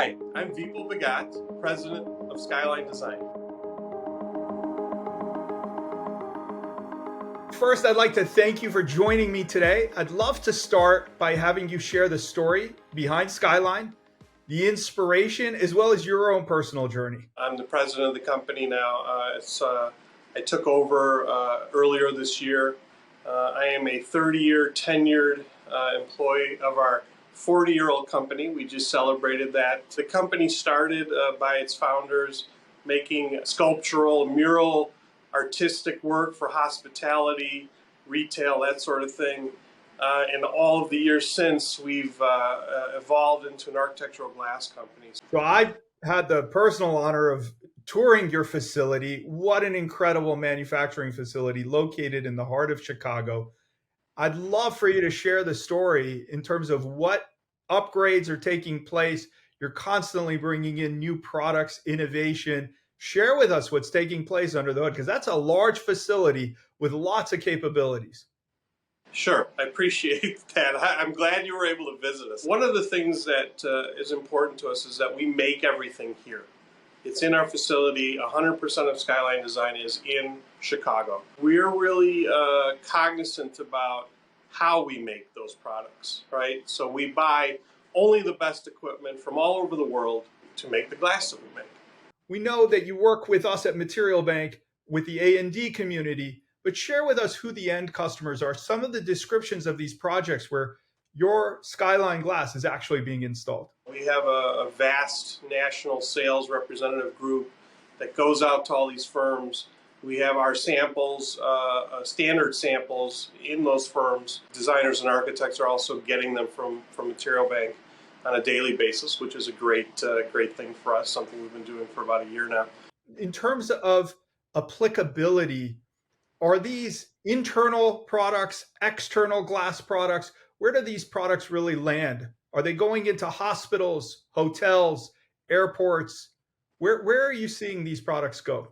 Hi, I'm Vipul Bhagat, President of Skyline Design. First, I'd like to thank you for joining me today. I'd love to start by having you share the story behind Skyline, the inspiration, as well as your own personal journey. I'm the president of the company now. I took over earlier this year. I am a 30-year tenured employee of our 40-year-old company. We just celebrated that. The company started by its founders making sculptural, mural, artistic work for hospitality, retail, that sort of thing. And all of the years since, we've evolved into an architectural glass company. So I had the personal honor of touring your facility. What an incredible manufacturing facility located in the heart of Chicago. I'd love for you to share the story in terms of what upgrades are taking place. You're constantly bringing in new products, innovation. Share with us what's taking place under the hood, because that's a large facility with lots of capabilities. Sure, I appreciate that. I'm glad you were able to visit us. One of the things that is important to us is that we make everything here. It's in our facility. 100% of Skyline Design is in Chicago. We're really cognizant about how we make those products, right? So we buy only the best equipment from all over the world to make the glass that we make. We know that you work with us at Material Bank with the A&D community, but share with us who the end customers are, some of the descriptions of these projects where your Skyline glass is actually being installed. We have a vast national sales representative group that goes out to all these firms. We have our samples, standard samples in those firms. Designers and architects are also getting them from Material Bank on a daily basis, which is a great thing for us, something we've been doing for about a year now. In terms of applicability, are these internal products, external glass products? Where do these products really land? Are they going into hospitals, hotels, airports? Where are you seeing these products go?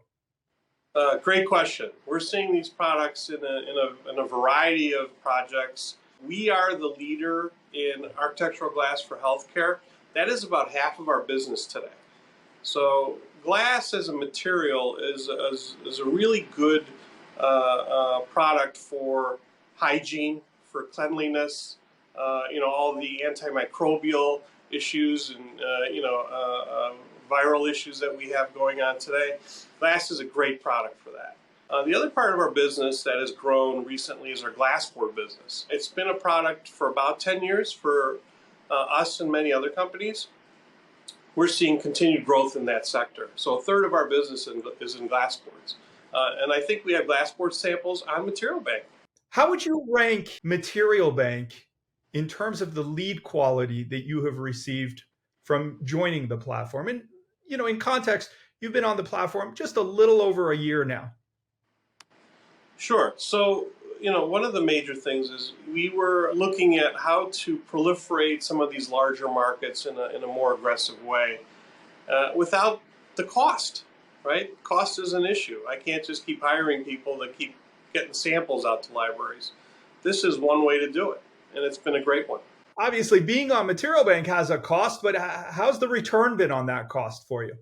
Great question. We're seeing these products in a variety of projects. We are the leader in architectural glass for healthcare. That is about half of our business today. So glass as a material is a really good product for hygiene, for cleanliness, all the antimicrobial issues and viral issues that we have going on today. Glass is a great product for that. The other part of our business that has grown recently is our glassboard business. It's been a product for about 10 years for us and many other companies. We're seeing continued growth in that sector. So a third of our business is in glassboards. And I think we have glassboard samples on Material Bank. How would you rank Material Bank in terms of the lead quality that you have received from joining the platform? And, in context, you've been on the platform just a little over a year now. Sure. So, one of the major things is we were looking at how to proliferate some of these larger markets in a more aggressive way without the cost, right? Cost is an issue. I can't just keep hiring people that keep getting samples out to libraries. This is one way to do it, and it's been a great one. Obviously, being on Material Bank has a cost, but how's the return been on that cost for you?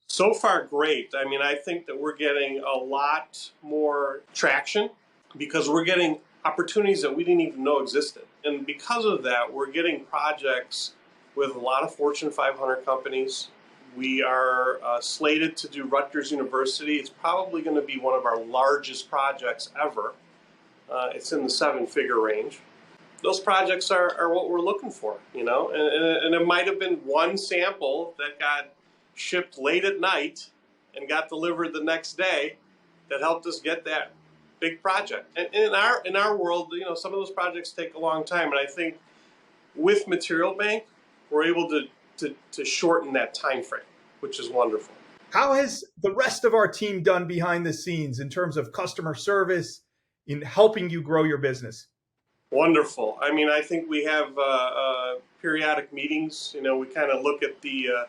So far, great. I mean, I think that we're getting a lot more traction because we're getting opportunities that we didn't even know existed. And because of that, we're getting projects with a lot of Fortune 500 companies. We are slated to do Rutgers University. It's probably going to be one of our largest projects ever. It's in the 7-figure range. Those projects are what we're looking for, and it might have been one sample that got shipped late at night and got delivered the next day that helped us get that big project. And in our world, some of those projects take a long time, and I think with Material Bank, we're able to shorten that time frame, which is wonderful. How has the rest of our team done behind the scenes in terms of customer service, in helping you grow your business? Wonderful. I mean, I think we have periodic meetings. We kind of look at the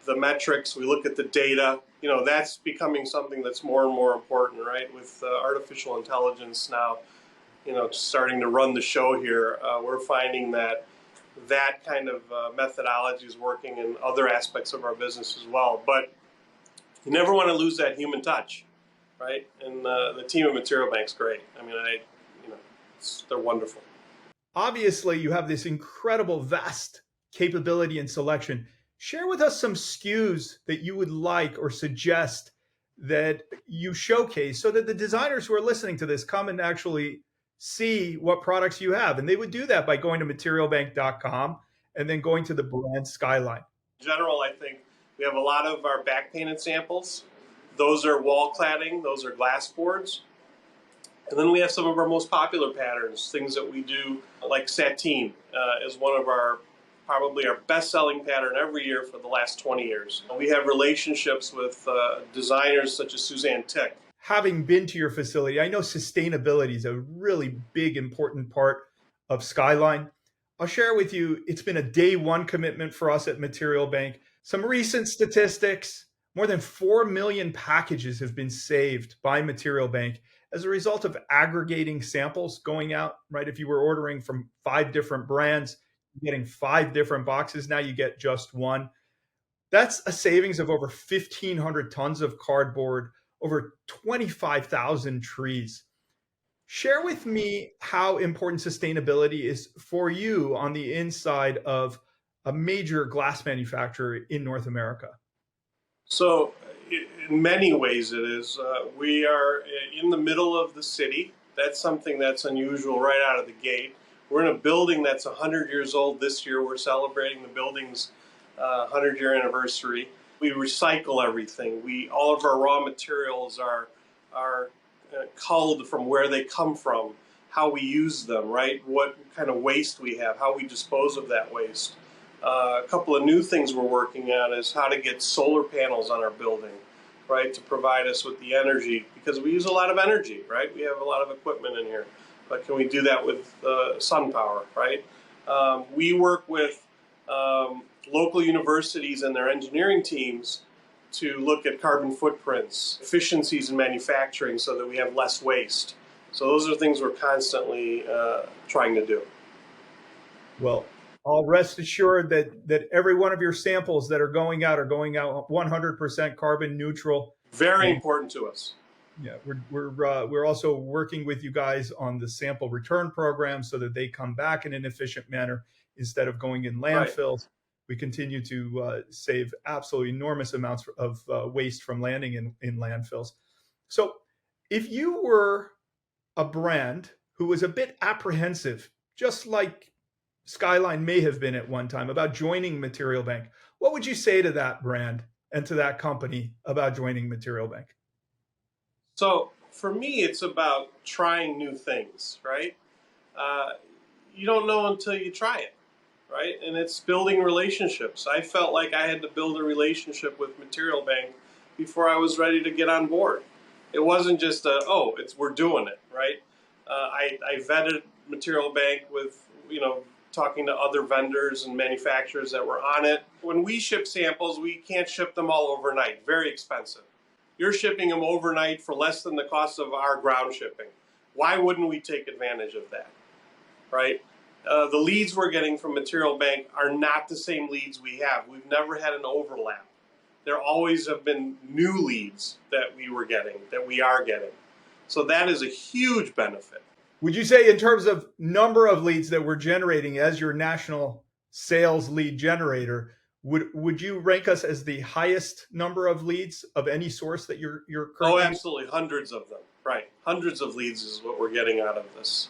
metrics. We look at the data. That's becoming something that's more and more important, right? With artificial intelligence now, starting to run the show here, we're finding that that kind of methodology is working in other aspects of our business as well. But you never want to lose that human touch, right? And the team at Material Bank's great. I mean, they're wonderful. Obviously, you have this incredible, vast capability and selection. Share with us some SKUs that you would like or suggest that you showcase so that the designers who are listening to this come and actually see what products you have. And they would do that by going to materialbank.com and then going to the brand Skyline. In general, I think we have a lot of our back painted samples. Those are wall cladding, those are glass boards. And then we have some of our most popular patterns, things that we do, like sateen is one of our, probably our best-selling pattern every year for the last 20 years. We have relationships with designers such as Suzanne Tick. Having been to your facility, I know sustainability is a really big, important part of Skyline. I'll share with you, it's been a day one commitment for us at Material Bank. Some recent statistics, more than 4 million packages have been saved by Material Bank as a result of aggregating samples going out, right? If you were ordering from 5 different brands, getting 5 different boxes, now you get just one. That's a savings of over 1,500 tons of cardboard, over 25,000 trees. Share with me how important sustainability is for you on the inside of a major glass manufacturer in North America. So in many ways it is. We are in the middle of the city. That's something that's unusual right out of the gate. We're in a building that's 100 years old this year. We're celebrating the building's 100-year anniversary. We recycle everything. All of our raw materials are culled from where they come from, how we use them, right? What kind of waste we have, how we dispose of that waste. A couple of new things we're working on is how to get solar panels on our building, right, to provide us with the energy, because we use a lot of energy, right? We have a lot of equipment in here, but can we do that with sun power, right? We work with local universities and their engineering teams to look at carbon footprints, efficiencies in manufacturing so that we have less waste. So those are things we're constantly trying to do. Well, I'll rest assured that every one of your samples that are going out 100% carbon neutral. Very important to us. Yeah, we're also working with you guys on the sample return program so that they come back in an efficient manner instead of going in landfills. Right. We continue to save absolutely enormous amounts of waste from landing in landfills. So if you were a brand who was a bit apprehensive, just like Skyline may have been at one time, about joining Material Bank, what would you say to that brand and to that company about joining Material Bank? So for me, it's about trying new things, right? You don't know until you try it, right? And it's building relationships. I felt like I had to build a relationship with Material Bank before I was ready to get on board. It wasn't just we're doing it, right? I vetted Material Bank with, talking to other vendors and manufacturers that were on it. When we ship samples, we can't ship them all overnight. Very expensive. You're shipping them overnight for less than the cost of our ground shipping. Why wouldn't we take advantage of that, right? The leads we're getting from Material Bank are not the same leads we have. We've never had an overlap. There always have been new leads that we are getting. So that is a huge benefit. Would you say, in terms of number of leads that we're generating as your national sales lead generator, would you rank us as the highest number of leads of any source that you're currently? Oh, absolutely. Hundreds of them. Right. Hundreds of leads is what we're getting out of this.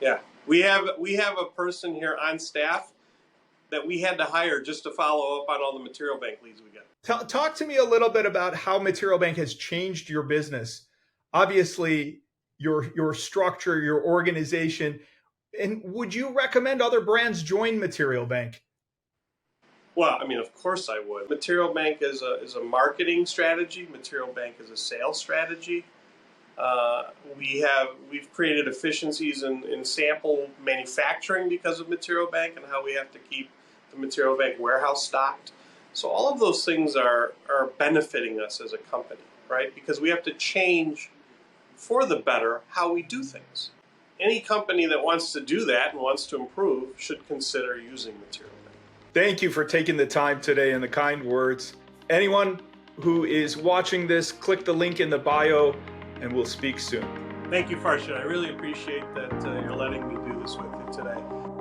Yeah. We have a person here on staff that we had to hire just to follow up on all the Material Bank leads we get. Talk to me a little bit about how Material Bank has changed your business. Obviously, your structure, your organization, and would you recommend other brands join Material Bank? Well, I mean, of course I would. Material Bank is a marketing strategy. Material Bank is a sales strategy. We've created efficiencies in sample manufacturing because of Material Bank and how we have to keep the Material Bank warehouse stocked. So all of those things are benefiting us as a company, right? Because we have to change for the better how we do things. any company that wants to do that and wants to improve should consider using material bank. Thank you for taking the time today and the kind words. Anyone who is watching this, click the link in the bio and we'll speak soon. Thank you, Farshid. I really appreciate that you're letting me do this with you today.